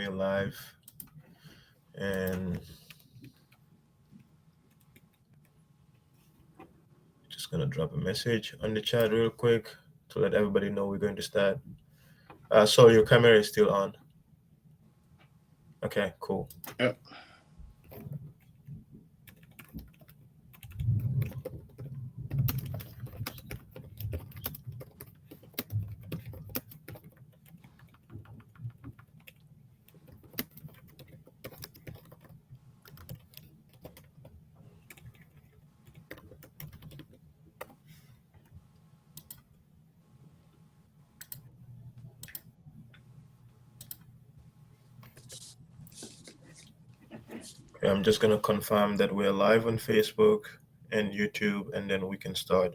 we're live, and just gonna drop a message on the chat real quick to let everybody know we're going to start. So your camera is still on. Okay, cool. Yep. Okay, I'm just gonna confirm that we're live on Facebook and YouTube, and then we can start.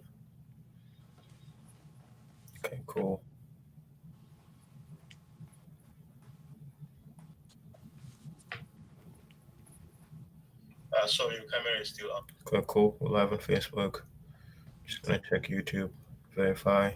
Okay, cool. So your camera is still on. Okay, cool. We're live on Facebook. Just gonna check YouTube, verify.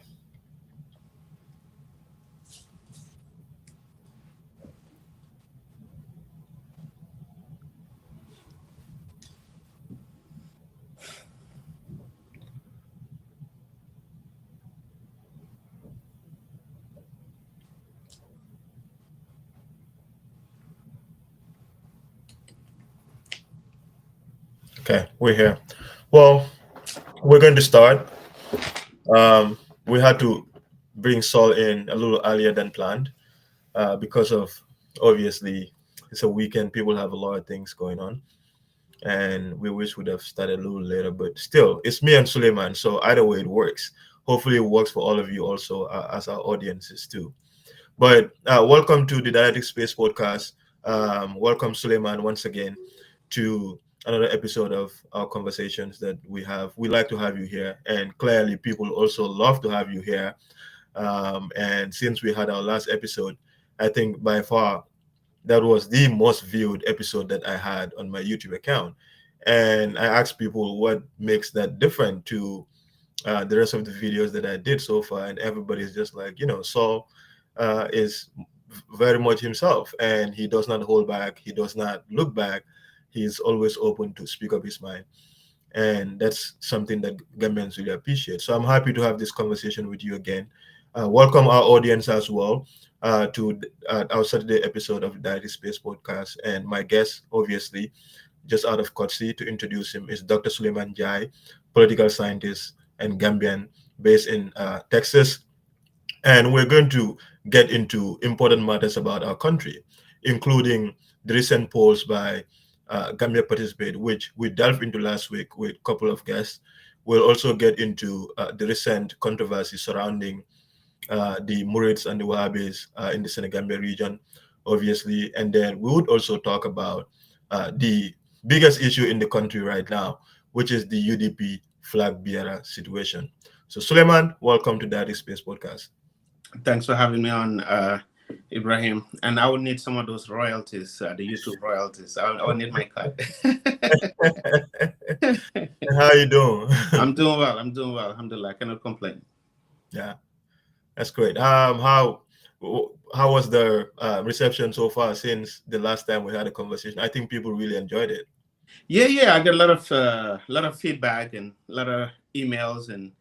Okay, we're here. Well, we're going to start. We had to bring Saul in a little earlier than planned because of obviously it's a weekend. People have a lot of things going on, and we wish we'd have started a little later. But still, it's me and Sulayman, so either way, it works. Hopefully, it works for all of you also as our audiences too. But welcome to the Dialectic Space Podcast. Welcome, Suleiman, once again to another episode of our conversations that we have. We like to have you here, and clearly, people also love to have you here. And since we had our last episode, I think by far that was the most viewed episode that I had on my YouTube account. And I asked people what makes that different to the rest of the videos that I did so far, and everybody's just like, Saul is very much himself, and he does not hold back. He does not look back. He's always open to speak up his mind, and that's something that Gambians really appreciate. So I'm happy to have this conversation with you again. Welcome our audience as well to our Saturday episode of the Diary Space Podcast, and my guest, obviously, just out of courtesy to introduce him, is Dr. Sulayman Njie, political scientist and Gambian based in Texas. And we're going to get into important matters about our country, including the recent polls by Gambia Participate, which we delved into last week with a couple of guests. We'll also get into the recent controversy surrounding the Murids and the Wahhabis in the Senegambia region, obviously. And then we would also talk about the biggest issue in the country right now, which is the UDP flag bearer situation. So, Suleiman, welcome to Daddy Space Podcast. Thanks for having me on, Ibrahim. And I would need some of those royalties, the YouTube royalties. I would need my cut. How you doing? I'm doing well. Alhamdulillah. I cannot complain. Yeah, that's great. How was the reception so far since the last time we had a conversation? I think people really enjoyed it. Yeah. I got a lot of feedback and a lot of emails and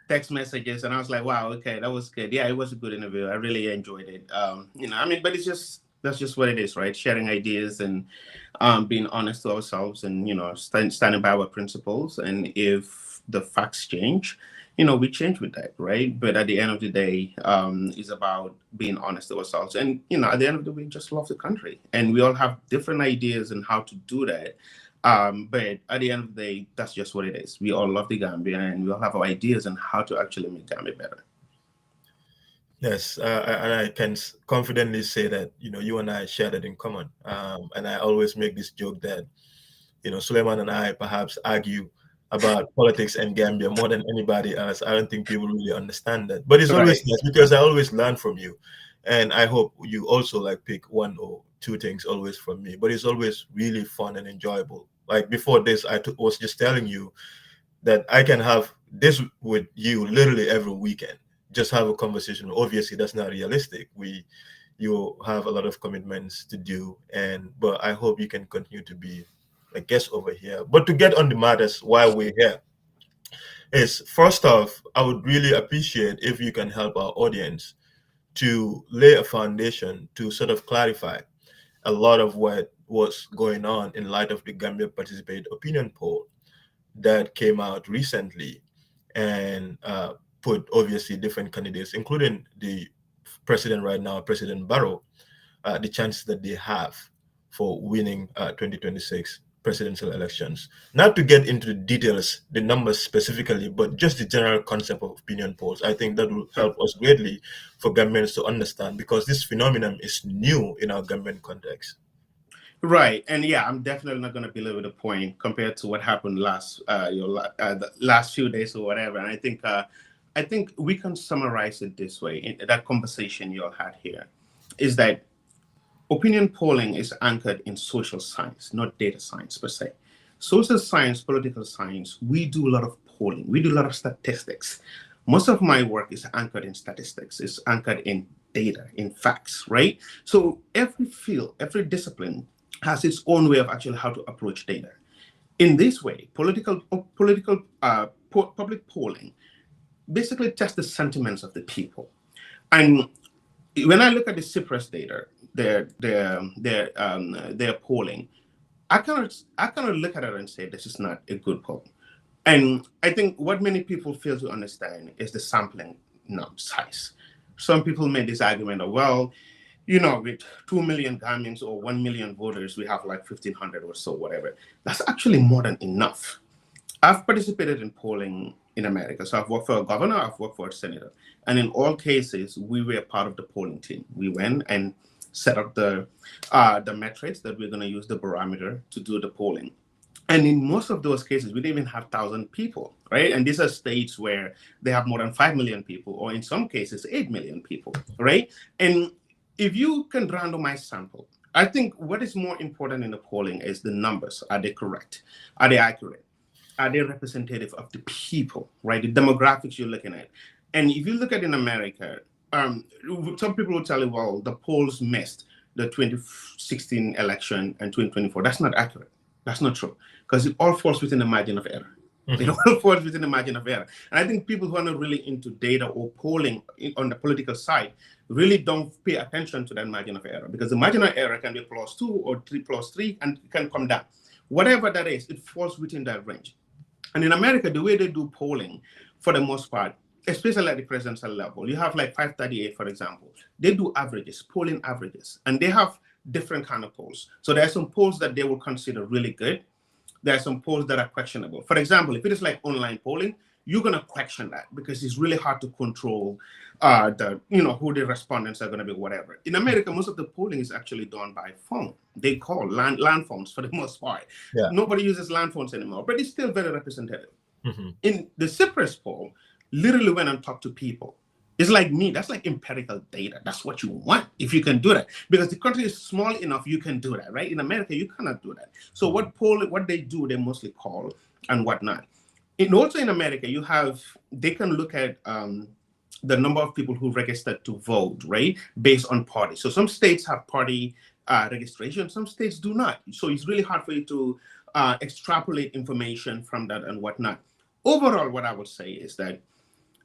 text messages, and I was like, wow, okay, that was good. Yeah, it was a good interview. I really enjoyed it. But that's just what it is, right? Sharing ideas and being honest to ourselves, and standing by our principles. And if the facts change, we change with that, right? But at the end of the day, it's about being honest to ourselves. And at the end of the day, we just love the country, and we all have different ideas on how to do that. But at the end of the day, that's just what it is. We all love the Gambia, and we all have our ideas on how to actually make Gambia better. Yes, and I can confidently say that you and I share that in common. And I always make this joke that Suleiman and I perhaps argue about politics and Gambia more than anybody else. I don't think people really understand that, but it's always nice because I always learn from you, and I hope you also pick one or two things always from me. But it's always really fun and enjoyable. Like before this, I was just telling you that I can have this with you literally every weekend. Just have a conversation. Obviously, that's not realistic. We, you have a lot of commitments to do, but I hope you can continue to be a guest over here. But to get on the matters why we're here is, first off, I would really appreciate if you can help our audience to lay a foundation to sort of clarify a lot of what was going on in light of the Gambia Participate opinion poll that came out recently, and put obviously different candidates, including the president right now, President Barrow, the chances that they have for winning 2026 presidential elections. Not to get into the details, the numbers specifically, but just the general concept of opinion polls. I think that will help us greatly for Gambians to understand, because this phenomenon is new in our Gambian context. Right, and yeah, I'm definitely not going to belabor the point compared to what happened the last few days or whatever. And I think we can summarize it this way: in that conversation you all had here, is that opinion polling is anchored in social science, not data science per se. Social science, political science, we do a lot of polling, we do a lot of statistics. Most of my work is anchored in statistics, it's anchored in data, in facts, right? So every field, every discipline has its own way of actually how to approach data. In this way, public polling basically tests the sentiments of the people. And when I look at the Cyprus data, their polling, I kind of look at it and say this is not a good poll. And I think what many people fail to understand is the sampling size. Some people made this argument of, well, with 2 million Gambians or 1 million voters, we have like 1,500 or so, whatever. That's actually more than enough. I've participated in polling in America. So I've worked for a governor, I've worked for a senator. And in all cases, we were part of the polling team. We went and set up the metrics that we're going to use, the barometer, to do the polling. And in most of those cases, we didn't even have 1,000 people, right? And these are states where they have more than 5 million people, or in some cases, 8 million people, right? And if you can randomize sample, I think what is more important in the polling is the numbers. Are they correct? Are they accurate? Are they representative of the people, right? The demographics you're looking at. And if you look at in America, some people will tell you, well, the polls missed the 2016 election and 2024. That's not accurate. That's not true, because it all falls within the margin of error. Mm-hmm. It all falls within the margin of error. And I think people who are not really into data or polling on the political side really don't pay attention to that margin of error, because the margin of error can be +2 or 3+3 and it can come down. Whatever that is, it falls within that range. And in America, the way they do polling, for the most part, especially at the presidential level, you have like 538, for example. They do averages, polling averages, and they have different kind of polls. So there are some polls that they will consider really good. There are some polls that are questionable. For example, if it is like online polling, you're going to question that, because it's really hard to control who the respondents are going to be, whatever. In America, most of the polling is actually done by phone. They call land phones for the most part. Yeah. Nobody uses land phones anymore, but it's still very representative. Mm-hmm. In the Cyprus poll, literally went and talked to people. It's like me, that's like empirical data. That's what you want, if you can do that. Because the country is small enough, you can do that, right? In America, you cannot do that. So what they do, they mostly call and whatnot. And also in America, they can look at the number of people who registered to vote, right? Based on party. So some states have party registration, some states do not. So it's really hard for you to extrapolate information from that and whatnot. Overall, what I would say is that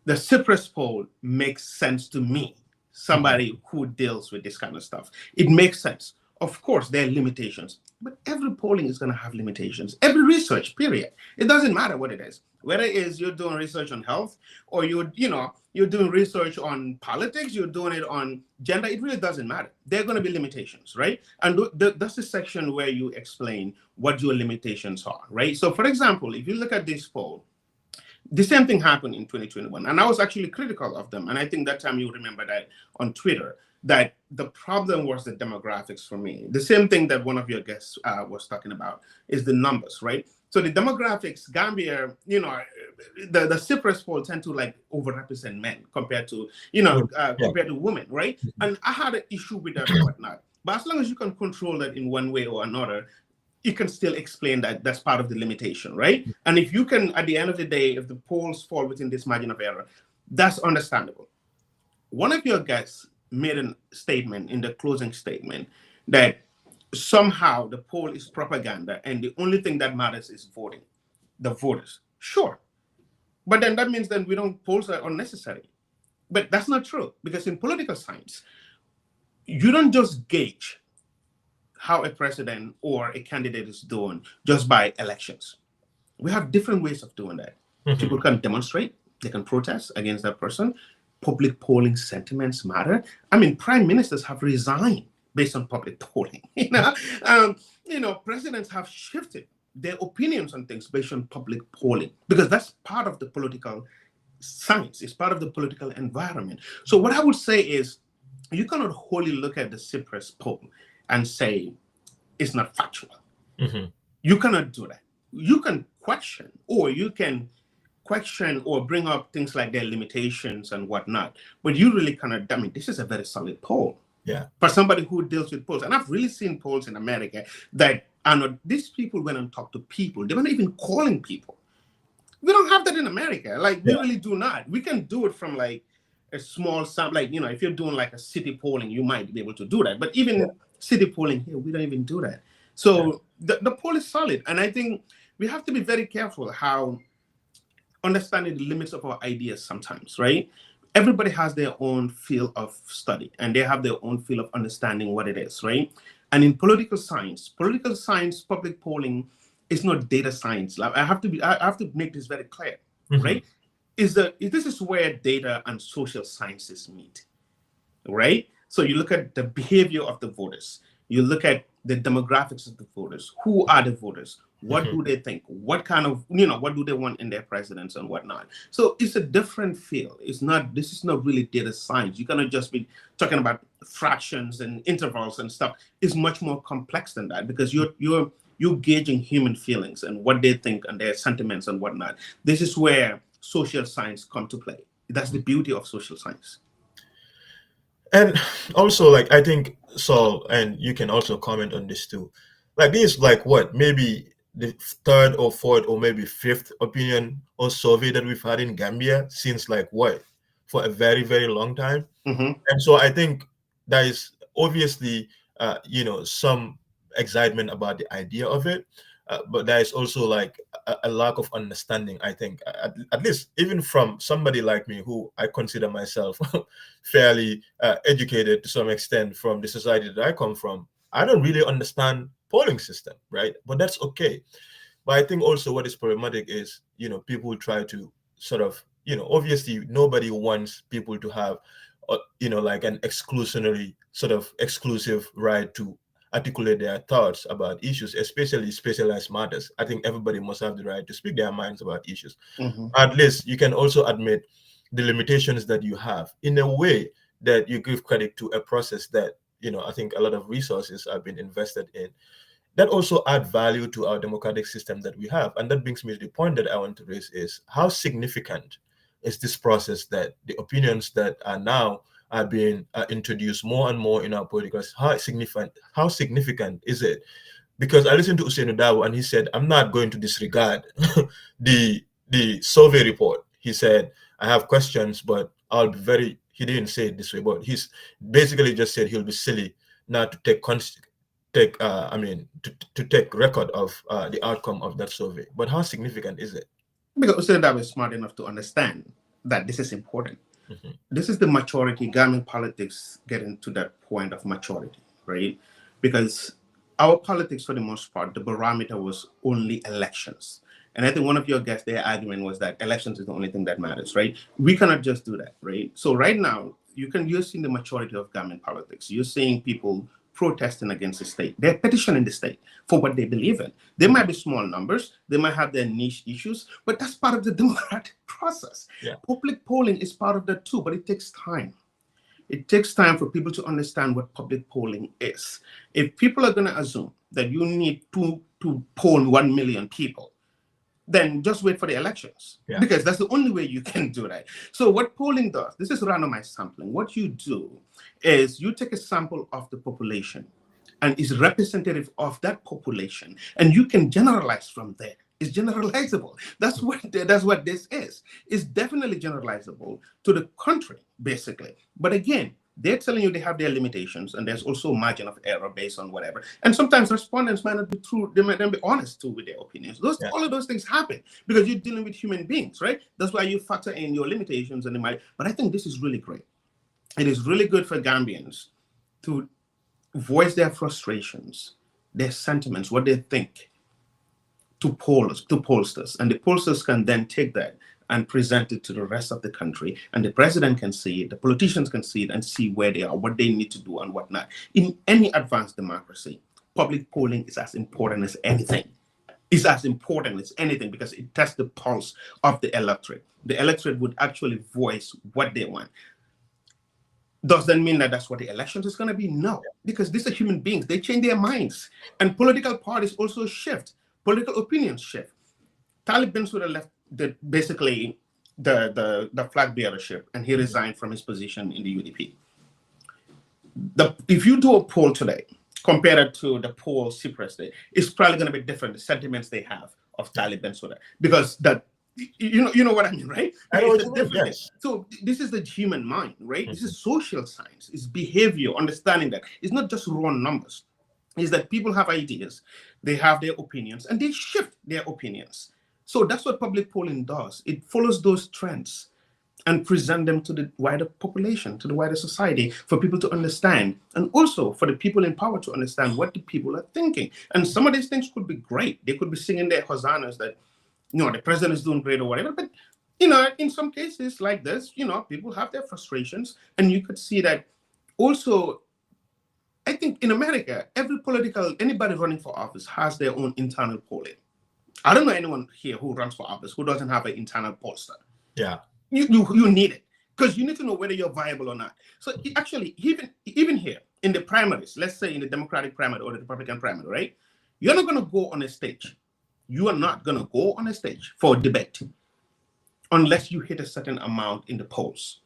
the Cyprus poll makes sense to me, somebody who deals with this kind of stuff. It makes sense. Of course, there are limitations, but every polling is going to have limitations. Every research, period. It doesn't matter what it is. Whether it is you're doing research on health, or you're doing research on politics, you're doing it on gender, it really doesn't matter. There are going to be limitations, right? And that's the section where you explain what your limitations are, right? So, for example, if you look at this poll, the same thing happened in 2021, and I was actually critical of them. And I think that time you remember that on Twitter, that the problem was the demographics for me. The same thing that one of your guests was talking about is the numbers, right? So the demographics, Gambia, the Cyprus poll tend to like overrepresent men compared to, compared to women, right? And I had an issue with that and whatnot. But as long as you can control that in one way or another, you can still explain that that's part of the limitation, right? And if you can, at the end of the day, if the polls fall within this margin of error, that's understandable. One of your guests made a statement in the closing statement that somehow the poll is propaganda and the only thing that matters is voting, the voters. Sure. But then that means then polls are unnecessary. But that's not true, because in political science, you don't just gauge how a president or a candidate is doing just by elections. We have different ways of doing that. People can demonstrate, they can protest against that person. Public polling sentiments matter. I mean, prime ministers have resigned based on public polling. Presidents have shifted their opinions on things based on public polling, because that's part of the political science. It's part of the political environment. So what I would say is, you cannot wholly look at the Cyprus poll and say it's not factual. You cannot do that. You can question, or bring up things like their limitations and whatnot, but you really cannot. I mean, this is a very solid poll. Yeah. For somebody who deals with polls, and I've really seen polls in America that are not. These people went and talked to people. They weren't even calling people. We don't have that in America. Like, we really do not. We can do it from like a small sample. Like, if you're doing like a city polling, you might be able to do that. But even city polling here, we don't even do that. So the poll is solid. And I think we have to be very careful how understanding the limits of our ideas sometimes, right? Everybody has their own field of study, and they have their own field of understanding what it is, right? And in political science, public polling is not data science. Like, I have to make this very clear, right? This is where data and social sciences meet, right? So you look at the behavior of the voters, you look at the demographics of the voters. Who are the voters? What do they think? What kind of, what do they want in their presidents and whatnot? So it's a different field. This is not really data science. You cannot just be talking about fractions and intervals and stuff. It's much more complex than that, because you're gauging human feelings and what they think and their sentiments and whatnot. This is where social science come to play. That's the beauty of social science. And also, like, I think, Saul, and you can also comment on this too, like, this is like what, maybe the third or fourth or maybe fifth opinion or survey that we've had in Gambia since like what, for a very, very long time. And so I think there is obviously some excitement about the idea of it, but there is also like a lack of understanding, I think, at least even from somebody like me, who I consider myself fairly educated to some extent from the society that I come from. I don't really understand polling system, right? But that's okay. But I think also what is problematic is, people try to sort of, obviously nobody wants people to have, like an exclusionary sort of exclusive right to articulate their thoughts about issues, especially specialized matters. I think everybody must have the right to speak their minds about issues. At least you can also admit the limitations that you have in a way that you give credit to a process that, I think a lot of resources have been invested in, that also add value to our democratic system that we have. And that brings me to the point that I want to raise is, how significant is this process that the opinions that are now are being introduced more and more in our political, how significant is it? Because I listened to Usain Dawo and he said, I'm not going to disregard the survey report. He said, I have questions, but I'll be he didn't say it this way, but he's basically just said he'll be silly not to take record of the outcome of that survey. But how significant is it? Because Usain Dawo is smart enough to understand that this is important. This is the maturity. Government politics getting to that point of maturity, right? Because our politics, for the most part, the barometer was only elections. And I think one of your guests, their argument was that elections is the only thing that matters, right? We cannot just do that, right? So right now, you're seeing the maturity of government politics. You're seeing people protesting against the state. They're petitioning the state for what they believe in. They might be small numbers. They might have their niche issues, but that's part of the democratic process. Public polling is part of that too, but it takes time. It takes time for people to understand what public polling is. If people are going to assume that you need to poll 1 million people, then just wait for the elections, because that's the only way you can do that. So what polling does, this is randomized sampling. What you do is you take a sample of the population and is representative of that population, and you can generalize from there. It's generalizable. That's what this is. It's definitely generalizable to the country, basically. But again, they're telling you they have their limitations, and there's also a margin of error based on whatever. And sometimes respondents might not be true; they might not be honest too with their opinions. All of those things happen because you're dealing with human beings, right? That's why you factor in your limitations and the might. But I think this is really great. It is really good for Gambians to voice their frustrations, their sentiments, what they think to pollsters, and the pollsters can then take that and present it to the rest of the country, and the president can see it, the politicians can see it, and see where they are, what they need to do, and what not. In any advanced democracy, public polling is as important as anything. It's as important as anything because it tests the pulse of the electorate. The electorate would actually voice what they want. Does that mean that that's what the elections is going to be? No, because these are human beings. They change their minds. And political parties also shift. Political opinions shift. Talib Bensouda left basically the flag bearership, and he resigned from his position in the UDP. If you do a poll today, compare it to the poll Cyprus did, it's probably going to be different, the sentiments they have of Talib Bensouda, because you know what I mean, right? I know what you mean, yes. So this is the human mind, right? This is social science. It's behavior, understanding that. It's not just raw numbers. It's that people have ideas, they have their opinions, and they shift their opinions. So that's what public polling does. It follows those trends and present them to the wider population, to the wider society, for people to understand, and also for the people in power to understand what the people are thinking. And some of these things could be great. They could be singing their hosannas that, the president is doing great or whatever. But, in some cases like this, people have their frustrations. And you could see that also, I think in America, anybody running for office has their own internal polling. I don't know anyone here who runs for office who doesn't have an internal pollster. Yeah. You need it because you need to know whether you're viable or not. So actually, even here in the primaries, let's say in the Democratic primary or the Republican primary, right? You're not going to go on a stage. You are not going to go on a stage for a debate unless you hit a certain amount in the polls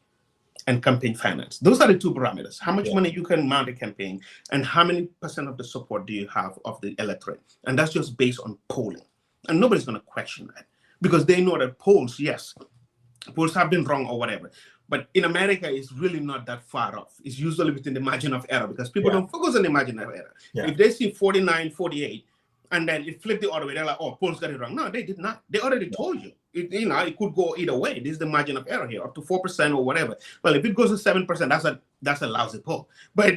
and campaign finance. Those are the two parameters. How much money you can mount a campaign and how many % of the support do you have of the electorate? And that's just based on polling. And nobody's going to question that because they know that polls have been wrong or whatever. But in America, it's really not that far off. It's usually within the margin of error because people don't focus on the margin of error. Yeah. If they see 49, 48, and then it flipped the other way, they're like, oh, polls got it wrong. No, they did not. They already told you. It could go either way. This is the margin of error here, up to 4% or whatever. Well, if it goes to 7%, that's a lousy poll. But,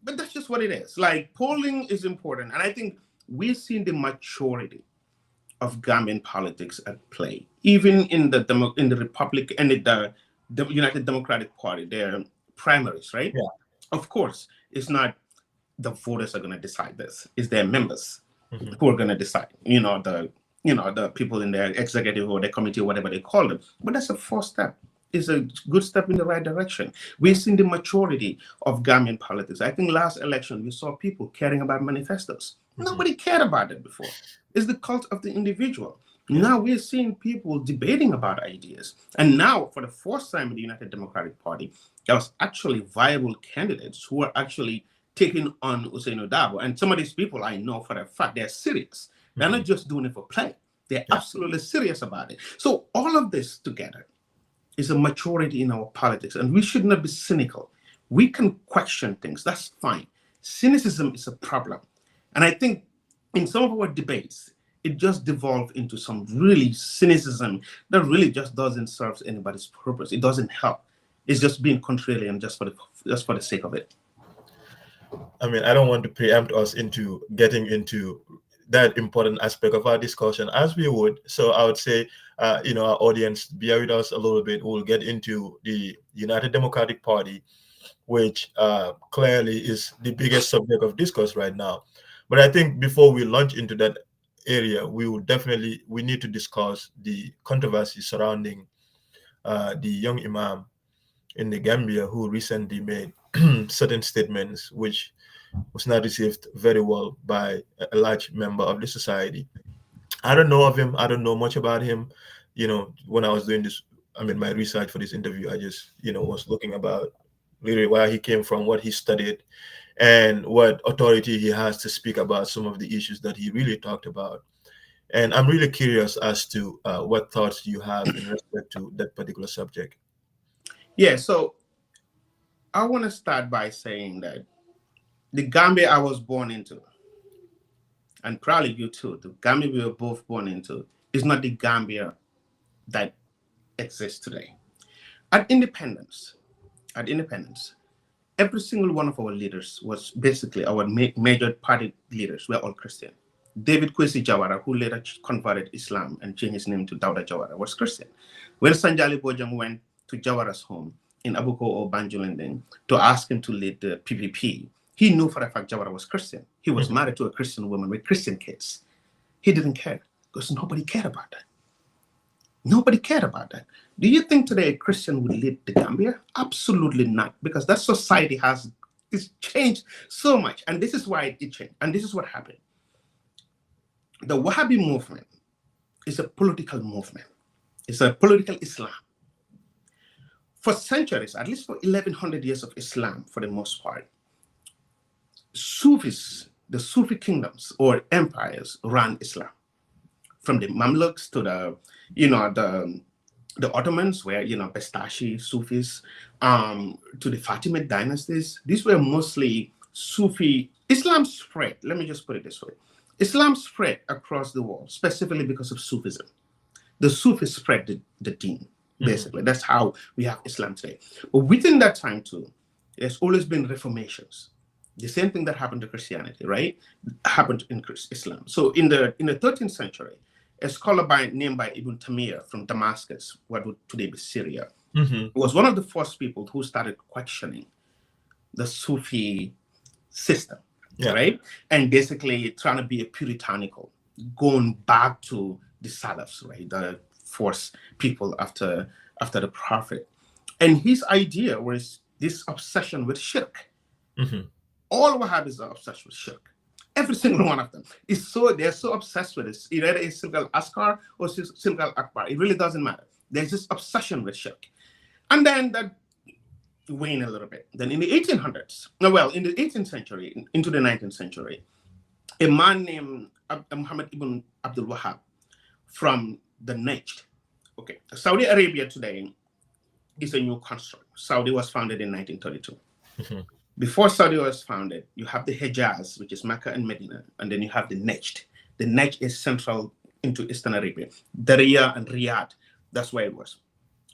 but that's just what it is. Like, polling is important. And I think we're seeing the maturity of Gambian politics at play, even in the Republic and the United Democratic Party, their primaries, right? Yeah. Of course, it's not the voters are going to decide this; it's their members who are going to decide. The people in their executive or their committee, or whatever they call them. But that's a first step. It's a good step in the right direction. We've seen the maturity of Gambian politics. I think last election we saw people caring about manifestos. Nobody cared about it before. It's the cult of the individual. Now we're seeing people debating about ideas. And now, for the first time in the United Democratic Party, there was actually viable candidates who are actually taking on Usain Dabo. And some of these people I know for a fact, they're serious. They're not just doing it for play. They're absolutely serious about it. So all of this together is a maturity in our politics. And we should not be cynical. We can question things. That's fine. Cynicism is a problem. And I think in some of our debates, it just devolved into some really cynicism that really just doesn't serve anybody's purpose. It doesn't help. It's just being contrarian just for the sake of it. I mean, I don't want to preempt us into getting into that important aspect of our discussion as we would. So I would say, our audience, bear with us a little bit. We'll get into the United Democratic Party, which clearly is the biggest subject of discourse right now. But I think before we launch into that area, we need to discuss the controversy surrounding the young imam in the Gambia who recently made certain statements which was not received very well by a large member of the society. I don't know of him. I don't know much about him. When I was doing this, my research for this interview, I just, was looking about really where he came from, what he studied, and what authority he has to speak about some of the issues that he really talked about. And I'm really curious as to what thoughts you have in respect to that particular subject. Yeah, so I want to start by saying that the Gambia I was born into, and probably you too, the Gambia we were both born into, is not the Gambia that exists today. At independence, at independence, every single one of our leaders was basically our major party leaders were all Christian. David Kwesi Jawara, who later converted Islam and changed his name to Dawda Jawara, was Christian. When Sanjali Bojang went to Jawara's home in Abuko or Banjulending to ask him to lead the PPP, he knew for a fact Jawara was Christian. He was married to a Christian woman with Christian kids. He didn't care because nobody cared about that. Nobody cared about that. Do you think today a Christian would lead the Gambia? Absolutely not, because that society it's changed so much. And this is why it changed. And this is what happened. The Wahhabi movement is a political movement. It's a political Islam. For centuries, at least for 1100 years of Islam, for the most part, Sufis, the Sufi kingdoms or empires ran Islam. From the Mamluks to the Ottomans, where, Bestashi, Sufis, to the Fatimid dynasties, these were mostly Sufi. Islam spread, let me just put it this way. Islam spread across the world, specifically because of Sufism. The Sufis spread the deen, basically. That's how we have Islam today. But within that time too, there's always been reformations. The same thing that happened to Christianity, right, happened in Islam. So in the 13th century, a scholar named by Ibn Taymiyyah from Damascus, what would today be Syria, was one of the first people who started questioning the Sufi system, right? And basically trying to be a puritanical, going back to the Salafs, right? The first people after the Prophet. And his idea was this obsession with shirk. All Wahhabis are obsessed with shirk. Every single one of them they're so obsessed with this. Either it's Silk al-Askar or Silk al-Akbar. It really doesn't matter. There's this obsession with shirk. And then that waned a little bit. Then in the 1800s, in the 18th century, into the 19th century, a man named Muhammad ibn Abdul Wahhab from the Najd. Okay, Saudi Arabia today is a new construct. Saudi was founded in 1932. Before Saudi was founded, you have the Hejaz, which is Mecca and Medina, and then you have the Najd. The Najd is central into Eastern Arabia. Dariyah and Riyadh, that's where it was.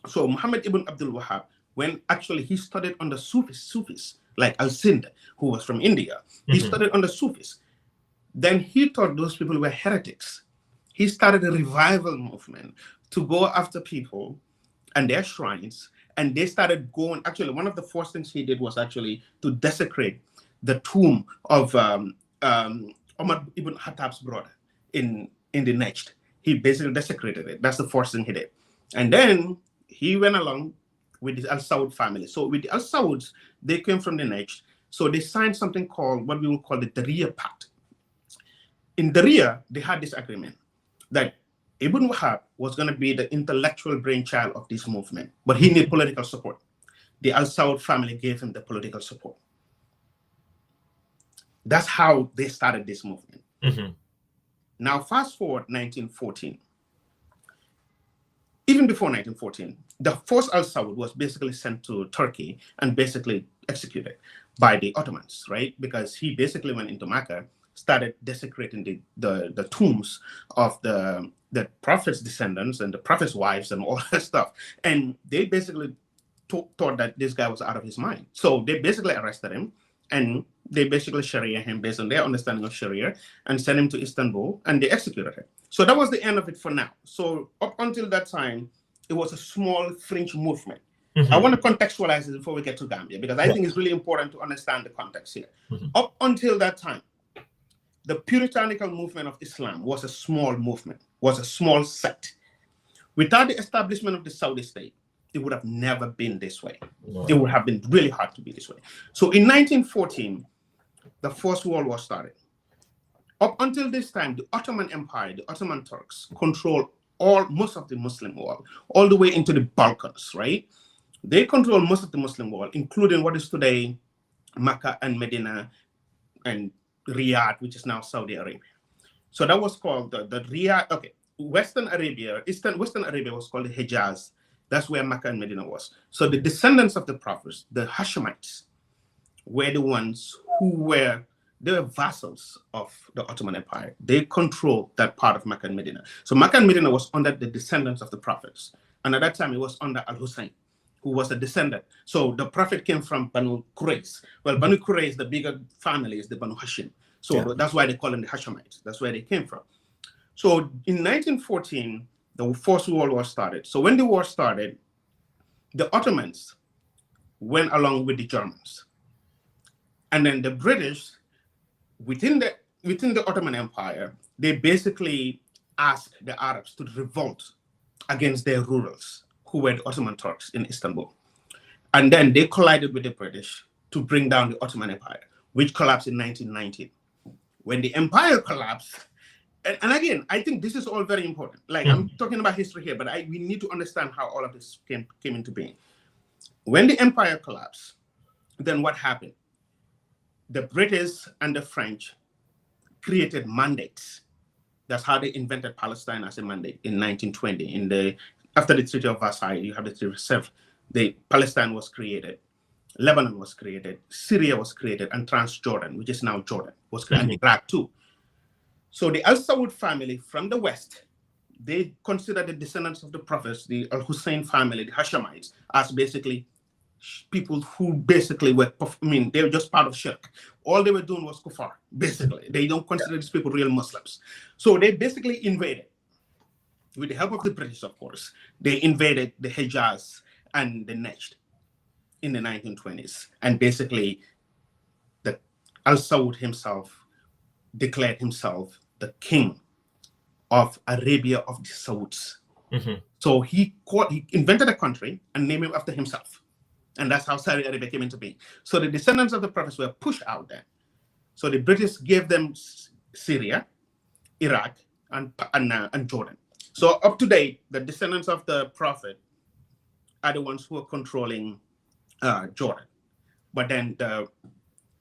So Muhammad ibn Abdul Wahhab, when actually he studied under Sufis like Al-Sind, who was from India, he studied under Sufis. Then he thought those people were heretics. He started a revival movement to go after people and their shrines. And they started going, actually, one of the first things he did was actually to desecrate the tomb of Umar ibn Khattab's brother in the Najd. He basically desecrated it. That's the first thing he did. And then he went along with the Al Saud family. So with the Al Sauds, they came from the Najd. So they signed something called what we will call the Dariyah Pact. In Dariyah, they had this agreement that Ibn Wahhab was going to be the intellectual brainchild of this movement, but he needed political support. The Al Saud family gave him the political support. That's how they started this movement. Now, fast forward 1914. Even before 1914, the first Al Saud was basically sent to Turkey and basically executed by the Ottomans, right? Because he basically went into Mecca, started desecrating the tombs of the Prophet's descendants and the Prophet's wives and all that stuff. And they basically thought that this guy was out of his mind. So they basically arrested him and they basically Sharia him based on their understanding of Sharia and sent him to Istanbul and they executed him. So that was the end of it for now. So up until that time, it was a small fringe movement. I want to contextualize it before we get to Gambia because I think it's really important to understand the context here. Up until that time, the puritanical movement of Islam was a small movement, was a small sect. Without the establishment of the Saudi state, it would have never been this way. Wow. It would have been really hard to be this way. So in 1914, the First World War started. Up until this time, the Ottoman Empire, the Ottoman Turks, controlled most of the Muslim world, all the way into the Balkans, right? They control most of the Muslim world, including what is today Mecca and Medina and Riyadh, which is now Saudi Arabia. So that was called the Riyadh. Okay, Western Arabia was called the Hejaz. That's where Mecca and Medina was. So the descendants of the prophets, the Hashemites, were the ones they were vassals of the Ottoman Empire. They controlled that part of Mecca and Medina. So Mecca and Medina was under the descendants of the prophets. And at that time, it was under Al-Hussein, who was a descendant. So the prophet came from Banu Quraysh. Well, Banu Quraysh, the bigger family, is the Banu Hashim. So that's why they call them the Hashemites. That's where they came from. So in 1914, the First World War started. So when the war started, the Ottomans went along with the Germans. And then the British, within the Ottoman Empire, they basically asked the Arabs to revolt against their rulers, who were the Ottoman Turks in Istanbul. And then they collided with the British to bring down the Ottoman Empire, which collapsed in 1919. When the empire collapsed, and again, I think this is all very important. Like I'm talking about history here, but we need to understand how all of this came into being. When the empire collapsed, then what happened? The British and the French created mandates. That's how they invented Palestine as a mandate in 1920. After the Treaty of Versailles, you have the Treaty of Sèvres. Palestine was created, Lebanon was created, Syria was created, and Transjordan, which is now Jordan, was created, and Iraq too. So the Al Saud family from the West, they consider the descendants of the prophets, the Al Hussein family, the Hashemites, as basically people who basically they were just part of shirk. All they were doing was kuffar, basically. They don't consider these people real Muslims. So they basically invaded, with the help of the British, of course. They invaded the Hejaz and the Najd in the 1920s. And basically, the Al Saud himself declared himself the king of Arabia of the Sauds. So he invented a country and named it after himself. And that's how Saudi Arabia came into being. So the descendants of the prophets were pushed out there. So the British gave them Syria, Iraq, and Jordan. So up to date, the descendants of the prophet are the ones who are controlling Jordan. But then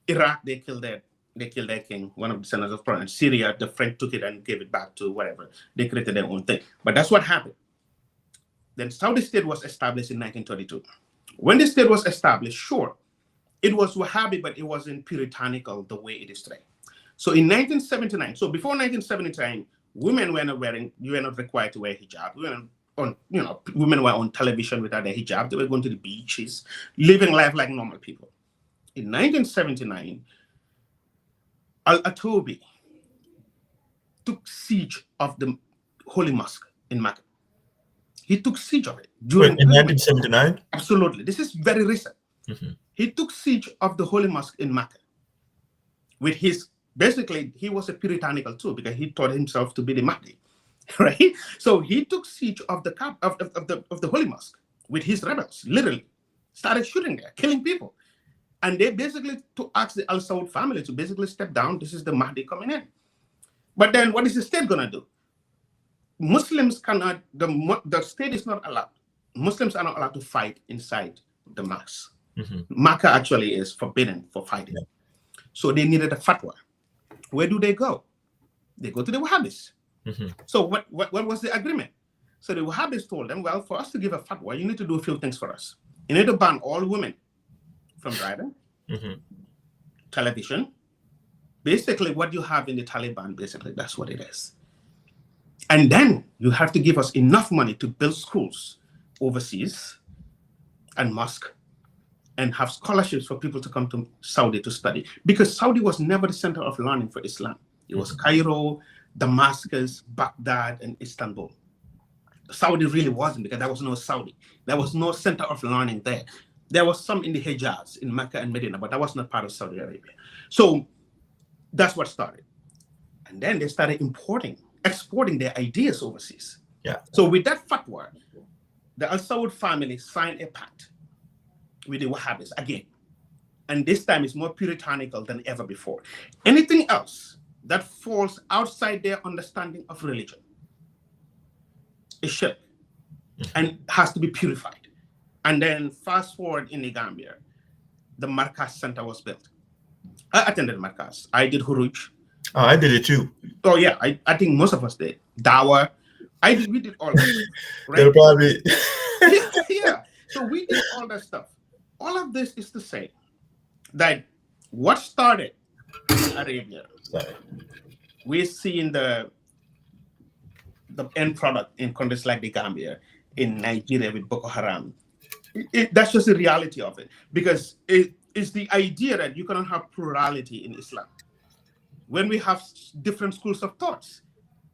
Iraq, they killed their king, one of the descendants of the prophet. Syria, the French took it and gave it back to whatever. They created their own thing. But that's what happened. Then Saudi state was established in 1922. When the state was established, sure, it was Wahhabi, but it wasn't puritanical the way it is today. So in 1979, so before 1979, women were not required to wear hijab. Women were on television without their hijab. They were going to the beaches, living life like normal people. In 1979, Al-Atobi took siege of the Holy Mosque in Mecca. He took siege of it. In 1979? Absolutely. This is very recent. He took siege of the Holy Mosque in Mecca. With basically, he was a puritanical too, because he thought himself to be the Mahdi, right? So he took siege of the Holy Mosque with his rebels, literally. Started shooting there, killing people. And they basically asked the Al Saud family to basically step down. This is the Mahdi coming in. But then what is the state going to do? Muslims cannot, the state is not allowed. Muslims are not allowed to fight inside the mosque. Makkah actually is forbidden for fighting. So they needed a fatwa. Where do they go? They go to the Wahhabis. So what was the agreement? So the Wahhabis told them, well, for us to give a fatwa, you need to do a few things for us. You need to ban all women from driving, television. Basically, what you have in the Taliban, basically, that's what it is. And then you have to give us enough money to build schools overseas and mosque and have scholarships for people to come to Saudi to study. Because Saudi was never the center of learning for Islam. It was Cairo, Damascus, Baghdad, and Istanbul. Saudi really wasn't, because there was no Saudi. There was no center of learning there. There was some in the Hejaz, in Mecca and Medina, but that was not part of Saudi Arabia. So that's what started. And then they started exporting their ideas overseas. So with that fatwa, the Al Saud family signed a pact with the Wahhabis again. And this time it's more puritanical than ever before. Anything else that falls outside their understanding of religion is shirk and has to be purified. And then fast forward in the Gambia, the Markaz Center was built. I attended Markaz. I did Huruj. I did it too. Oh yeah, I think most of us did. Dawa, We did all that stuff, They'll right? probably. Yeah, yeah. So we did all that stuff. All of this is to say that what started in Arabia, Sorry. we're seeing the end product in countries like the Gambia, in Nigeria with Boko Haram. That's just the reality of it, because it's the idea that you cannot have plurality in Islam. When we have different schools of thoughts,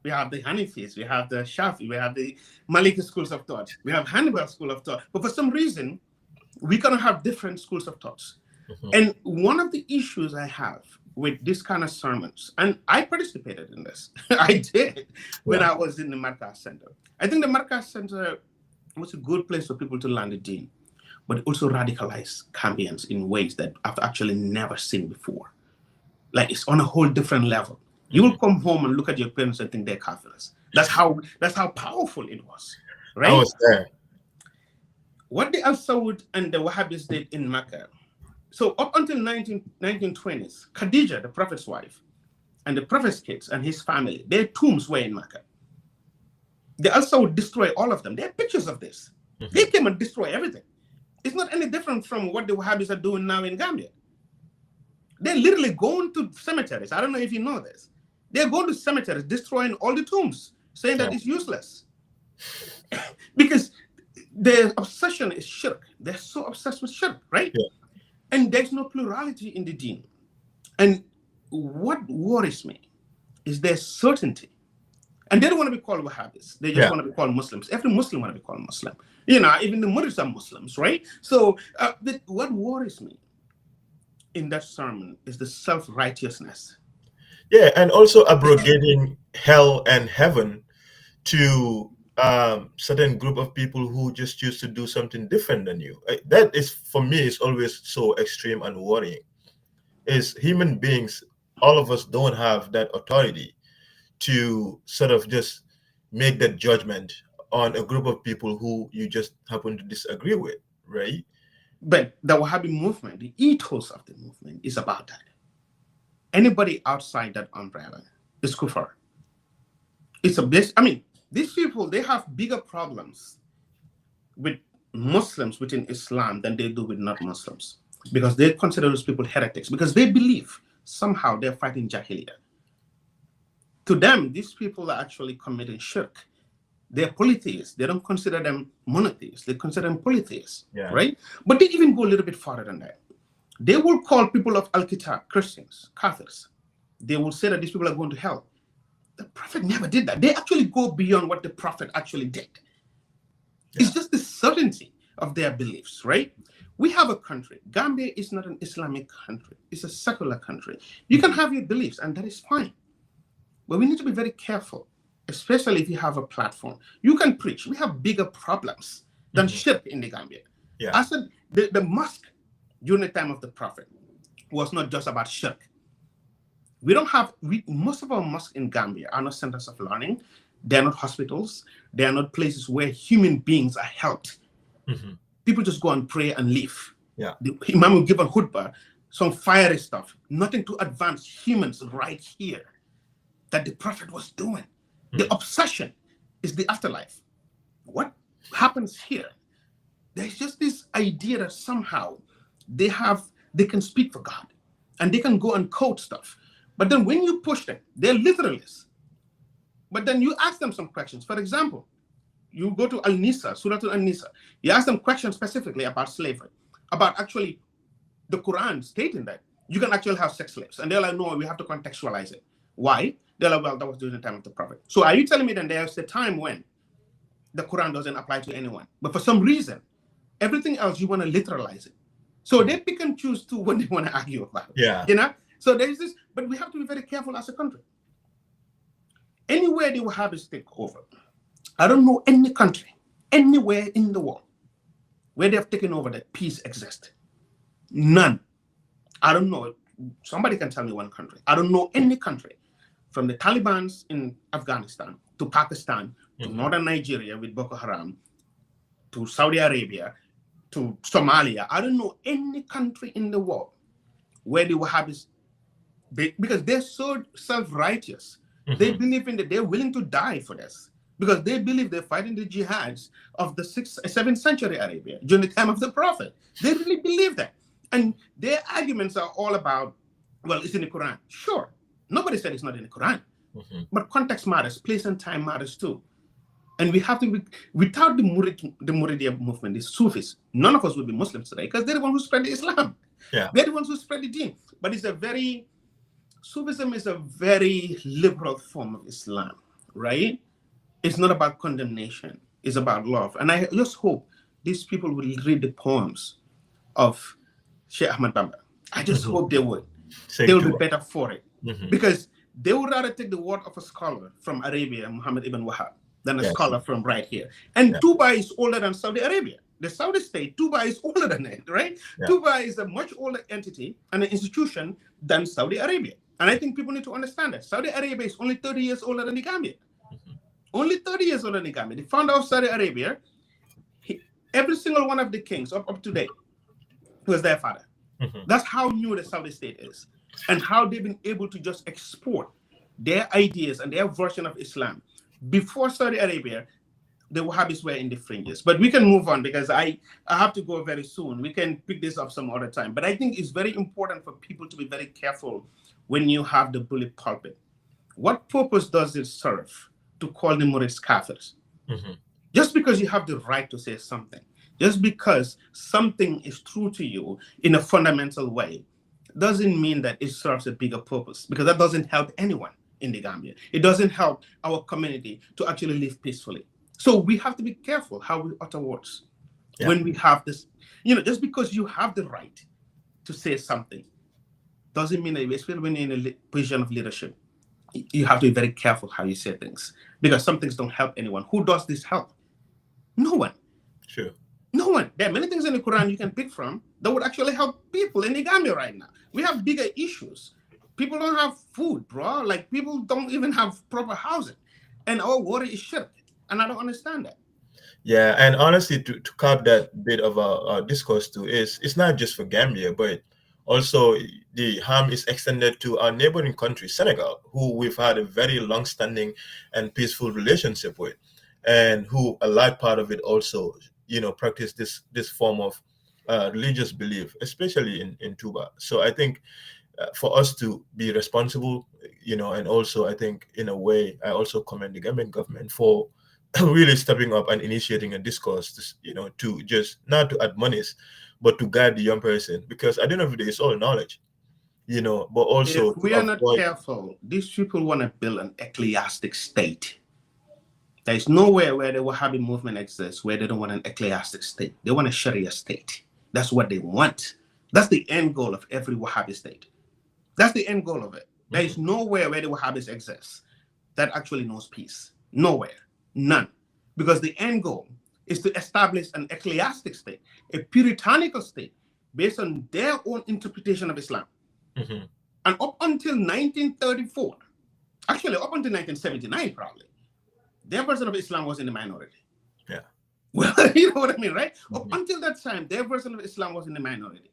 we have the Hanifis, we have the Shafi, we have the Maliki schools of thought, we have Hannibal school of thought. But for some reason, we cannot have different schools of thoughts. Mhm. And one of the issues I have with this kind of sermons, and I participated in this, I did when I was in the Markaz Center. I think the Markaz Center was a good place for people to learn the deen, but also radicalize Gambians in ways that I've actually never seen before. Like, it's on a whole different level. You will come home and look at your parents and think they're Kafirs. That's how powerful it was, right? I was there. What the Al Saud and the Wahhabis did in Mecca. So up until 1920s, Khadija, the Prophet's wife, and the Prophet's kids and his family, their tombs were in Mecca. The Al Saud destroyed all of them. There are pictures of this. Mhm. They came and destroyed everything. It's not any different from what the Wahhabis are doing now in Gambia. They're literally going to cemeteries. I don't know if you know this. They're going to cemeteries, destroying all the tombs, saying that it's useless. Because their obsession is shirk. They're so obsessed with shirk, right? Yeah. And there's no plurality in the deen. And what worries me is their certainty. And they don't want to be called Wahhabis. They just want to be called Muslims. Every Muslim want to be called Muslim. You know, even the Muslims are Muslims, right? So what worries me in that sermon is the self-righteousness. Yeah, and also abrogating hell and heaven to certain group of people who just choose to do something different than you. That is, for me, is always so extreme and worrying. Is human beings, all of us don't have that authority to sort of just make that judgment on a group of people who you just happen to disagree with, right? But the Wahhabi movement, the ethos of the movement is about that. Anybody outside that umbrella is kufar. It's a base. I mean, these people, they have bigger problems with Muslims within Islam than they do with non-Muslims, because they consider those people heretics, because they believe somehow they're fighting Jahiliyyah. To them, these people are actually committing shirk. They're polytheists. They don't consider them monotheists. They consider them polytheists, right? But they even go a little bit farther than that. They will call people of Al-Kitab Christians, Kafirs. They will say that these people are going to hell. The Prophet never did that. They actually go beyond what the Prophet actually did. Yeah. It's just the certainty of their beliefs, right? We have a country. Gambia is not an Islamic country. It's a secular country. You can have your beliefs, and that is fine. But we need to be very careful, especially if you have a platform. You can preach. We have bigger problems than shirk in the Gambia. Yeah. I said the mosque during the time of the Prophet was not just about shirk. Most of our mosques in Gambia are not centers of learning. They're not hospitals. They are not places where human beings are helped. Mm-hmm. People just go and pray and leave. Yeah. The Imam will give a khutbah, some fiery stuff, nothing to advance humans right here that the Prophet was doing. Mm-hmm. The obsession is the afterlife. What happens here? There's just this idea that somehow they can speak for God and they can go and quote stuff. But then when you push them, they're literalists. But then you ask them some questions. For example, you go to Al-Nisa, Surah Al-Nisa. You ask them questions specifically about slavery, about actually the Quran stating that you can actually have sex slaves. And they're like, no, we have to contextualize it. Why? They're like, well, that was during the time of the Prophet. So are you telling me then there's a time when the Quran doesn't apply to anyone? But for some reason, everything else, you want to literalize it. So they pick and choose to what they want to argue about. Yeah. You know? So there's this, but we have to be very careful as a country. Anywhere the Wahhabis take over, I don't know any country, anywhere in the world, where they have taken over that peace exists. None. I don't know. Somebody can tell me one country. I don't know any country, from the Taliban in Afghanistan to Pakistan to northern Nigeria with Boko Haram to Saudi Arabia to Somalia. I don't know any country in the world where the Wahhabis, because they're so self-righteous. Mm-hmm. They believe in that they're willing to die for this. because they believe they're fighting the jihads of the 7th century Arabia during the time of the Prophet. They really believe that. And their arguments are all about, well, it's in the Quran. Sure. Nobody said it's not in the Quran. But context matters. Place and time matters too. And we have to be, without the Muridiya movement, the Sufis, none of us would be Muslims today because they're the ones who spread the Islam. Yeah. They're the ones who spread the deen. But Sufism is a very liberal form of Islam, right? It's not about condemnation. It's about love. And I just hope these people will read the poems of Sheikh Ahmed Bamba. I just hope they would. They will be better for it. Because they would rather take the word of a scholar from Arabia, Muhammad ibn Wahab, than a scholar from right here. And Tuba is older than Saudi Arabia. The Saudi state, Tuba is older than it, right? Tuba is a much older entity and an institution than Saudi Arabia. And I think people need to understand that. Saudi Arabia is only 30 years older than the Gambia. Only 30 years older than the Gambia. The founder of Saudi Arabia, every single one of the kings up to date was their father. That's how new the Saudi state is. And how they've been able to just export their ideas and their version of Islam. Before Saudi Arabia, the Wahhabis were in the fringes. But we can move on because I have to go very soon. We can pick this up some other time. But I think it's very important for people to be very careful when you have the bully pulpit. What purpose does it serve to call the Murids kafirs? Just because you have the right to say something, just because something is true to you in a fundamental way, doesn't mean that it serves a bigger purpose, because that doesn't help anyone in the Gambia. It doesn't help our community to actually live peacefully. So we have to be careful how we utter words when we have this. Just because you have the right to say something doesn't mean that, especially when you're in a position of leadership, you have to be very careful how you say things, because some things don't help anyone. Who does this help? No one. Sure. No one. There are many things in the Quran you can pick from that would actually help people in the Gambia right now. We have bigger issues. People don't have food, bro. Like, people don't even have proper housing. And our water is shirk. And I don't understand that. Yeah, and honestly, to cap that bit of our discourse too, it's not just for Gambia, but also the harm is extended to our neighboring country, Senegal, who we've had a very long-standing and peaceful relationship with, and who a large part of it also, practice this form of religious belief, especially in Tuba. So I think for us to be responsible, and also I think in a way, I also commend the Gambian government for really stepping up and initiating a discourse, to just not to admonish, but to guide the young person, because at the end of the day, it's all knowledge, but also if we are not careful, these people want to build an ecclesiastic state. There is nowhere where the Wahhabi movement exists where they don't want an ecclesiastic state. They want a Sharia state. That's what they want. That's the end goal of every Wahhabi state. That's the end goal of it. There is nowhere where the Wahhabis exist that actually knows peace. Nowhere. None. Because the end goal is to establish an ecclesiastic state, a puritanical state, based on their own interpretation of Islam. And up until 1934, actually up until 1979 probably, their version of Islam was in the minority. Yeah. Well, you know what I mean, right? Up until that time, their version of Islam was in the minority.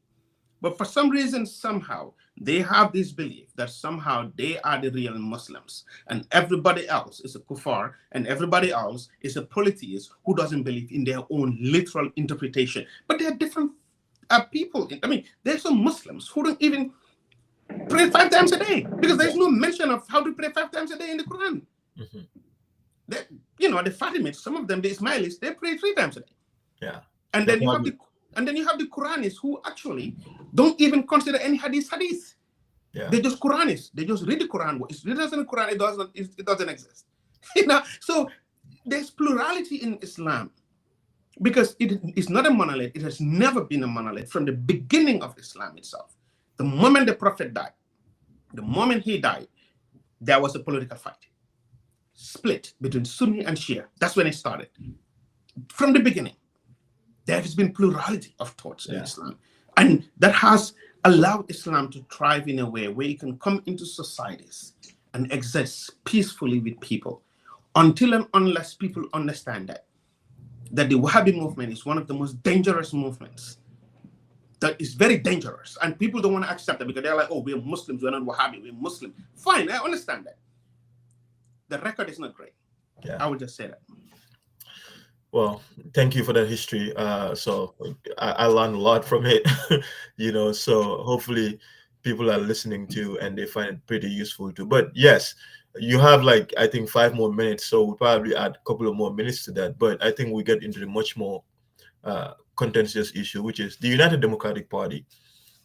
But for some reason, somehow, they have this belief that somehow they are the real Muslims and everybody else is a kuffar and everybody else is a polytheist who doesn't believe in their own literal interpretation. But they're different people. I mean, there's some Muslims who don't even pray 5 times a day because there's no mention of how to pray 5 times a day in the Quran. The Fatimids, some of them, the Ismailis, they pray 3 times a day. Yeah. And then you have the Quranis who actually don't even consider any hadith. Yeah. They're just Quranis. They just read the Quran. It's written in the Quran, it doesn't exist. So there's plurality in Islam because it is not a monolith. It has never been a monolith from the beginning of Islam itself. The moment the Prophet died, the moment he died, there was a political fight. Split between Sunni and Shia. That's when it started. From the beginning, there has been plurality of thoughts in Islam. And that has allowed Islam to thrive in a way where it can come into societies and exist peacefully with people until and unless people understand that the Wahhabi movement is one of the most dangerous movements. That is very dangerous. And people don't want to accept it because they're like, oh, we're Muslims, we're not Wahhabi, we're Muslim. Fine, I understand that. The record is not great. Yeah. I would just say that. Well, thank you for that history. So I learned a lot from it, so hopefully people are listening to and they find it pretty useful too. But yes, you have like, I think 5 more minutes. So we'll probably add a couple of more minutes to that. But I think we get into the much more contentious issue, which is the United Democratic Party.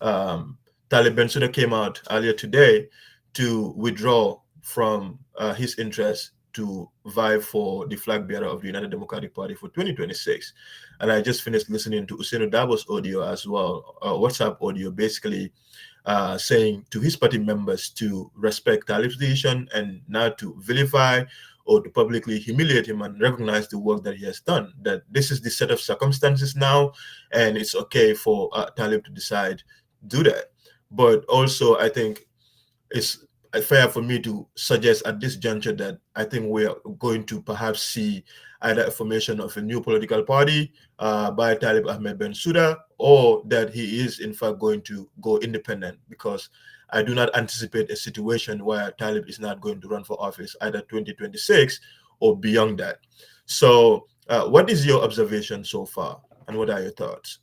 Talib Bensouda came out earlier today to withdraw from his interest to vie for the flag bearer of the United Democratic Party for 2026. And I just finished listening to Usainu Dabo's audio as well, WhatsApp audio, basically saying to his party members to respect Talib's decision and not to vilify or to publicly humiliate him and recognize the work that he has done, that this is the set of circumstances now, and it's okay for Talib to decide do that. But also, I think it's fair for me to suggest at this juncture that I think we're going to perhaps see either a formation of a new political party by Talib Ahmed Bensouda, or that he is in fact going to go independent, because I do not anticipate a situation where Talib is not going to run for office either 2026 or beyond that. So what is your observation so far, and what are your thoughts?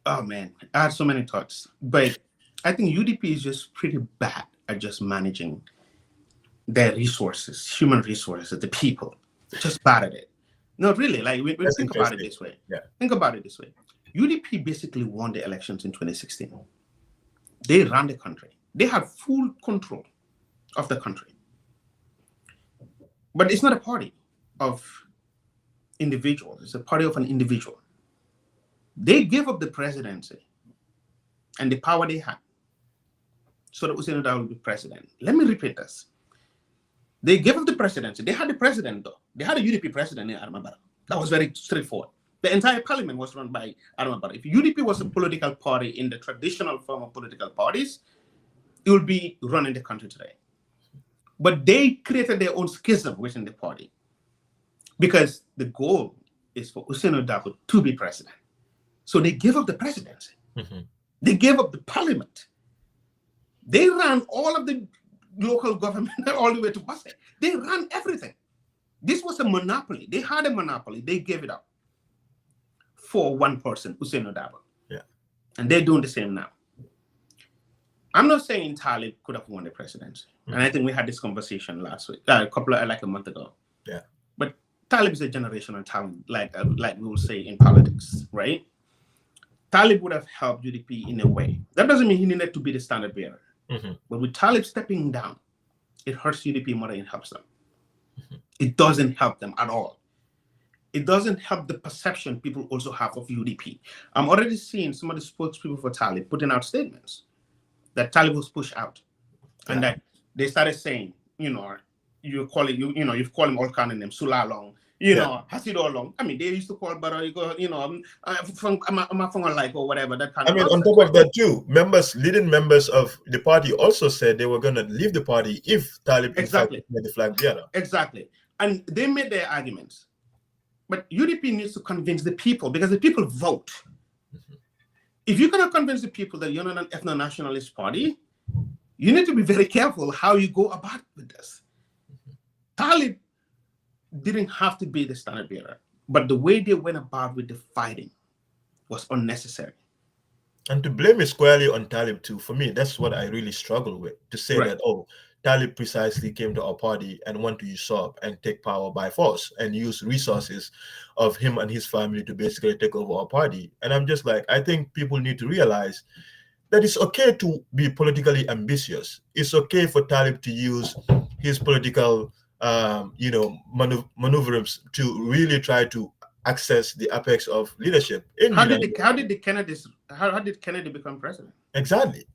Oh man, I had so many thoughts, but I think UDP is just pretty bad at just managing their resources, human resources, the people. They're just bad at it. No, really, like when you think about it this way. Yeah. Think about it this way. UDP basically won the elections in 2016. They ran the country. They had full control of the country. But it's not a party of individuals. It's a party of an individual. They gave up the presidency and the power they had so that Usainu Dabo would be president. Let me repeat this. They gave up the presidency. They had the president, though. They had a UDP president in Adama Barrow. That was very straightforward. The entire parliament was run by Adama Barrow. If UDP was a political party in the traditional form of political parties, it would be running the country today. But they created their own schism within the party, because the goal is for Usainu Dabo to be president. So they gave up the presidency. Mm-hmm. They gave up the parliament. They ran all of the local government all the way to Basse. They ran everything. This was a monopoly. They had a monopoly. They gave it up for one person, Usainu Dabo. Yeah. And they're doing the same now. I'm not saying Talib could have won the presidency. Mm-hmm. And I think we had this conversation last week, like a month ago. Yeah. But Talib is a generational talent, like we will say in politics, right? Talib would have helped UDP in a way. That doesn't mean he needed to be the standard bearer. Mm-hmm. But with Talib stepping down, it hurts UDP more than it helps them. Mm-hmm. It doesn't help them at all. It doesn't help the perception people also have of UDP. I'm already seeing some of the spokespeople for Talib putting out statements that Talib was pushed out. Yeah. And that they started saying, you've called him all kind of names, Sulalong, Hasido Long. I mean, they used to call Barrow, like or whatever. That kind of on top of that too, leading members of the party also said they were going to leave the party if Talib exactly made the flag bearer. Exactly. And they made their arguments. But UDP needs to convince the people, because the people vote. Mm-hmm. If you're going to convince the people that you're not an ethno-nationalist party, you need to be very careful how you go about with this. Mm-hmm. Talib didn't have to be the standard bearer, but the way they went about with the fighting was unnecessary. And to blame it squarely on Talib too, for me, that's what I really struggle with. To say that, Talib precisely came to our party and want to usurp and take power by force and use resources of him and his family to basically take over our party. And I'm just like, I think people need to realize that it's okay to be politically ambitious. It's okay for Talib to use his political maneuvers to really try to access the apex of leadership. How did Kennedy become president? Exactly.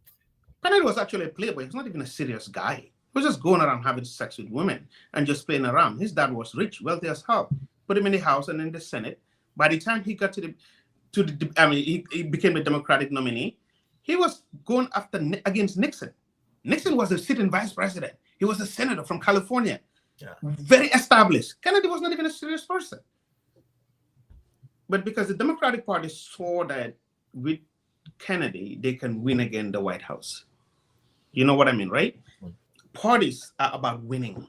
Kennedy was actually a playboy. He's not even a serious guy. He was just going around having sex with women and just playing around. His dad was rich, wealthy as hell. Put him in the House and in the Senate. By the time he got he became a Democratic nominee, he was going against Nixon. Nixon was a sitting vice president. He was a senator from California. Yeah. Very established. Kennedy was not even a serious person. But because the Democratic Party saw that with Kennedy, they can win again the White House. You know what I mean, right? Parties are about winning.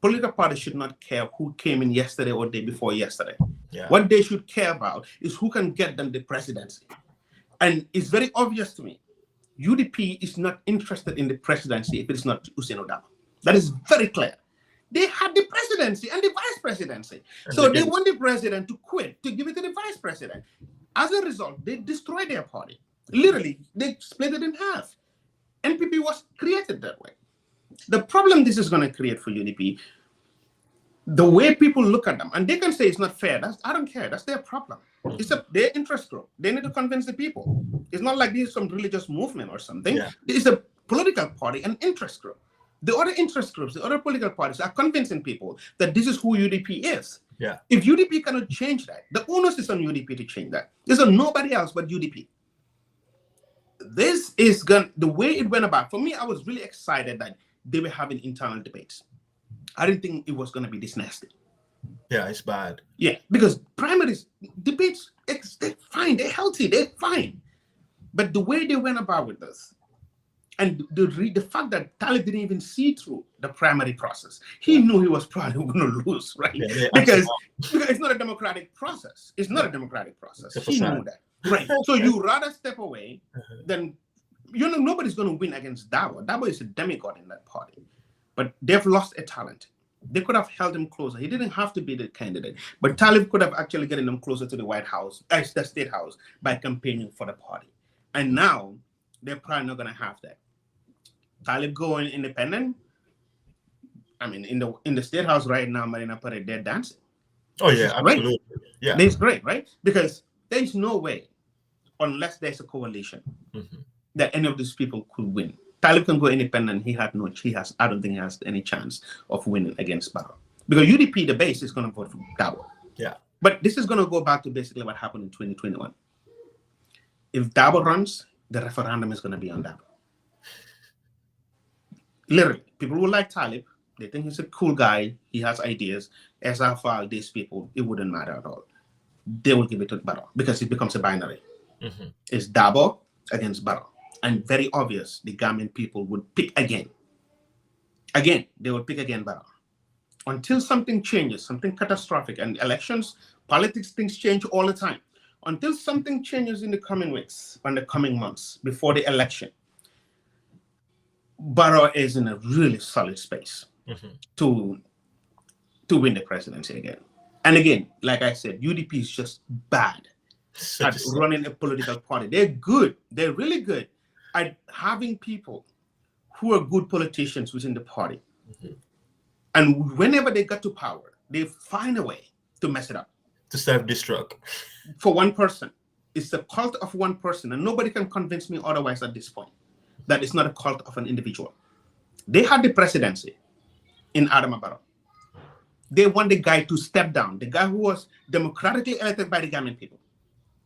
political parties should not care who came in yesterday or day before yesterday. Yeah. What they should care about is who can get them the presidency. And it's very obvious to me, UDP is not interested in the presidency if it's not Hussein Odabo. That is very clear. They had the presidency and the vice presidency. So they want the president to quit, to give it to the vice president. As a result, they destroyed their party. Literally, they split it in half. NPP was created that way. The problem this is going to create for UDP, the way people look at them, and they can say it's not fair. I don't care. That's their problem. It's their interest group. They need to convince the people. It's not like this is some religious movement or something. Yeah. It's a political party, an interest group. The other interest groups, the other political parties are convincing people that this is who UDP is. Yeah. If UDP cannot change that, the onus is on UDP to change that. There's on nobody else but UDP. This is the way it went about. For me, I was really excited that they were having internal debates. I didn't think it was going to be this nasty. Yeah, it's bad. Yeah, because primaries, debates, they're fine, they're healthy, they're fine. But the way they went about with this, and the fact that Talib didn't even see through the primary process, he knew he was probably going to lose, right? Yeah, because it's not a democratic process. It's not a democratic process. He knew that, right? So you rather step away than, nobody's going to win against Dabo. Dabo is a demigod in that party, but they've lost a talent. They could have held him closer. He didn't have to be the candidate, but Talib could have actually gotten them closer to the White House, the State House, by campaigning for the party. And now they're probably not going to have that. Talib going independent. I mean, in the State House right now, Marina Pare, they're dancing. Oh yeah, absolutely. Yeah, it's great, right? Because there's no way, unless there's a coalition, that any of these people could win. Talib can go independent. I don't think he has any chance of winning against Barrow. Because UDP, the base, is going to vote for Dabo. Yeah. But this is going to go back to basically what happened in 2021. If Dabo runs, the referendum is going to be on Dabo. Literally, people will like Talib. They think he's a cool guy. He has ideas. As far these people, it wouldn't matter at all. They will give it to Barrow because it becomes a binary. It's Dabo against Barrow. And very obvious, the Gambian people would pick again. Again, they would pick again Barrow. Until something changes, something catastrophic, and elections, politics, things change all the time. Until something changes in the coming weeks, and the coming months, before the election, Barrow is in a really solid space to win the presidency again. And again, like I said, UDP is just bad at running a political party. They're good. They're really good at having people who are good politicians within the party. And whenever they get to power, they find a way to mess it up. To self-destruct. For one person. It's the cult of one person. And nobody can convince me otherwise at this point. That it's not a cult of an individual. They had the presidency in Adama Barrow. They want the guy to step down. The guy who was democratically elected by the Gambian people.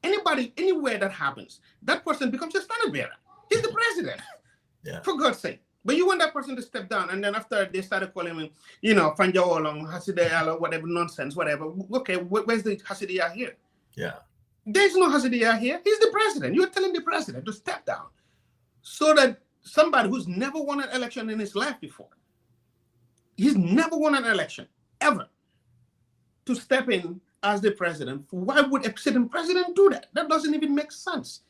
Anybody, anywhere that happens, that person becomes a standard bearer. He's the president. Yeah. For God's sake. But you want that person to step down, and then after they started calling him, Fanja Olong, Hasidiya, whatever nonsense, whatever. Okay, where's the Hasidiya here? Yeah. There's no Hasidiya here. He's the president. You're telling the president to step down. So that somebody who's never won an election in his life before, he's never won an election, ever, to step in as the president. Why would a sitting president do that? That doesn't even make sense.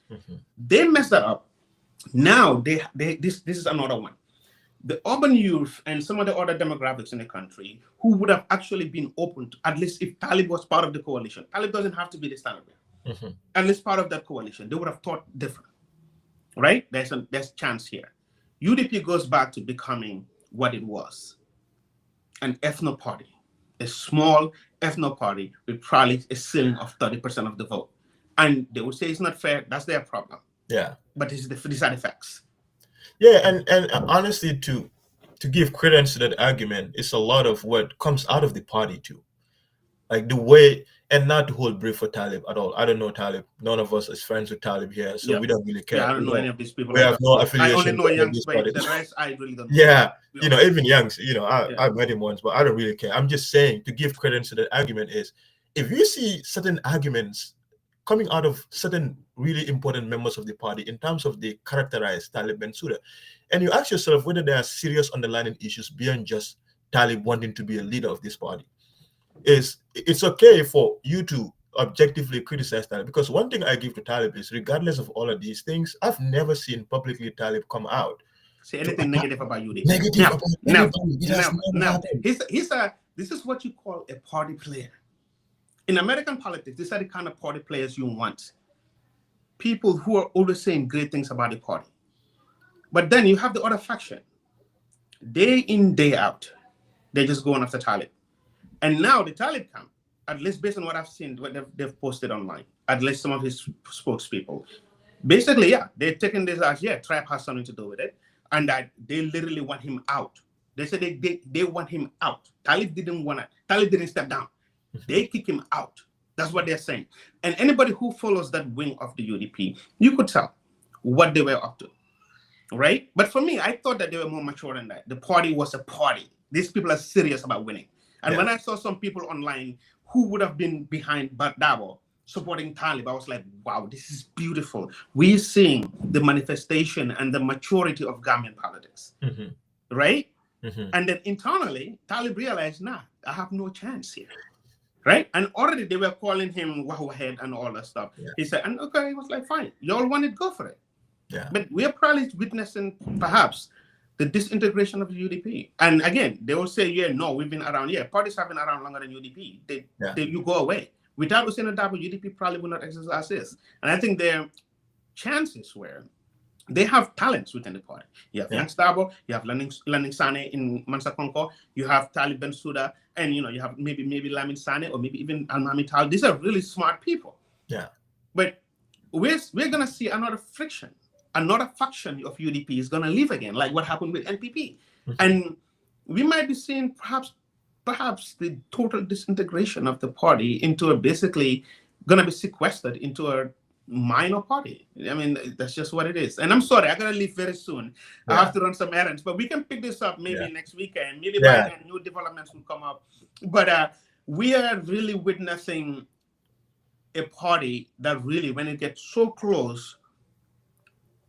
They messed that up. Now, this is another one. The urban youth and some of the other demographics in the country who would have actually been open to, at least if Talib was part of the coalition. Talib doesn't have to be the standard bearer. At least part of that coalition. They would have thought different. Right? There's chance here. UDP goes back to becoming what it was. An ethno party. A small ethno party with probably a ceiling of 30% of the vote. And they would say it's not fair. That's their problem. Yeah. But these are the facts. Yeah, and honestly, to give credence to that argument, it's a lot of what comes out of the party too. Like the way, and not to hold brief for Talib at all. I don't know Talib. None of us is friends with Talib here, so we don't really care. Yeah, I don't know any of these people. We have no affiliation. I only know Youngs, but the rest I really don't know. Yeah, even Youngs, I've met him once, but I don't really care. I'm just saying, to give credence to that argument is, if you see certain arguments coming out of certain really important members of the party in terms of they characterize Talib Bensouda, and you ask yourself whether there are serious underlying issues beyond just Talib wanting to be a leader of this party. It's okay for you to objectively criticize Talib, because one thing I give to Talib is, regardless of all of these things, I've never seen publicly Talib come out say anything negative about UDP. negative about anybody. It has never Now, happened. this is what you call a party player. In American politics, these are the kind of party players you want. People who are always saying great things about the party. But then you have the other faction. Day in, day out, they're just going after Talib. And now the Talib camp, at least based on what I've seen, what they've posted online, at least some of his spokespeople, basically, yeah, they're taking this as, yeah, Tribe has something to do with it, and that they literally want him out. They said they want him out. Talib didn't step down. They kick him out. That's what they're saying. And anybody who follows that wing of the UDP, you could tell what they were up to, right? But for me, I thought that they were more mature than that. The party was a party. These people are serious about winning. And when I saw some people online who would have been behind Dabo supporting Talib, I was like, wow, this is beautiful. We're seeing the manifestation and the maturity of Gambian politics, right? And then internally, Talib realized, nah, I have no chance here, right? And already they were calling him Wahoo Head and all that stuff. He said, and okay, he was like, fine, y'all want it, go for it. But we're probably witnessing perhaps the disintegration of the UDP. And again, they will say, yeah, no, we've been around. Yeah, parties have been around longer than UDP. You go away. Without Hussein Dabo, UDP probably would not exist as is. And I think their chances were, they have talents within the party. You have Yanks Dabo, you have Landing Sane in Mansa Konko, you have Talib Bensouda, and you have maybe Lamin Sane or maybe even Almami Tal. These are really smart people. But we're gonna see another friction. Another faction of UDP is going to leave again, like what happened with NPP. And we might be seeing perhaps the total disintegration of the party into basically going to be sequestered into a minor party. I mean, that's just what it is. And I'm sorry, I got to leave very soon. I have to run some errands, but we can pick this up maybe next weekend. Maybe by then new developments will come up. But we are really witnessing a party that really, when it gets so close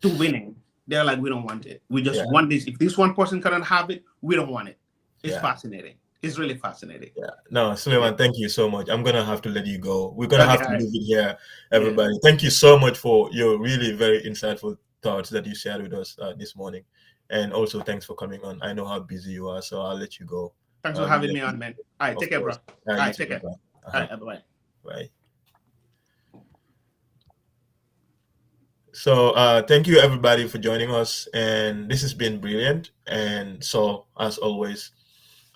to winning, they're like, we don't want it. We just want this. If this one person cannot have it, we don't want it. It's fascinating. It's really fascinating. No, Sulayman, thank you so much. I'm gonna have to let you go. We're gonna have to leave it here, everybody. Thank you so much for your really very insightful thoughts that you shared with us this morning, and also thanks for coming on. I know how busy you are, so I'll let you go. Thanks for having me on, man. All right, take care, bro. All right, take care. All right, bye. Bye. So thank you everybody for joining us, and this has been brilliant. And so as always,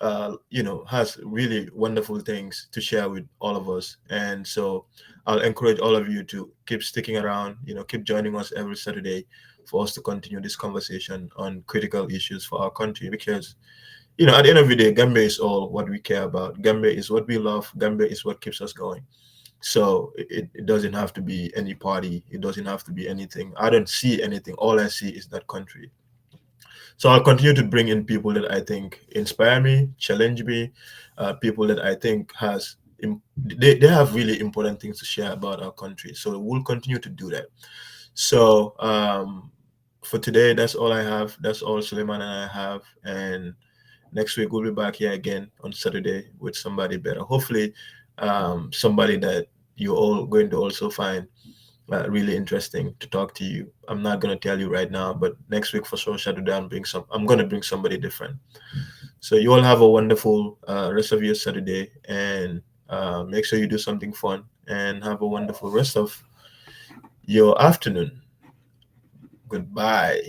has really wonderful things to share with all of us. And so I'll encourage all of you to keep sticking around, keep joining us every Saturday for us to continue this conversation on critical issues for our country, because at the end of the day, Gambia is all what we care about. Gambia is what we love. Gambia is what keeps us going. So it doesn't have to be any party. It doesn't have to be anything. I don't see anything. All I see is that country. So I'll continue to bring in people that I think inspire me, challenge me, people that I think they have really important things to share about our country. So we'll continue to do that. So for today, that's all I have. That's all Sulayman and I have. And next week we'll be back here again on Saturday with somebody better. Hopefully somebody that you're all going to also find really interesting to talk to you. I'm not going to tell you right now, but next week for sure, I'm going to bring somebody different. So you all have a wonderful rest of your Saturday, and make sure you do something fun, and have a wonderful rest of your afternoon. Goodbye.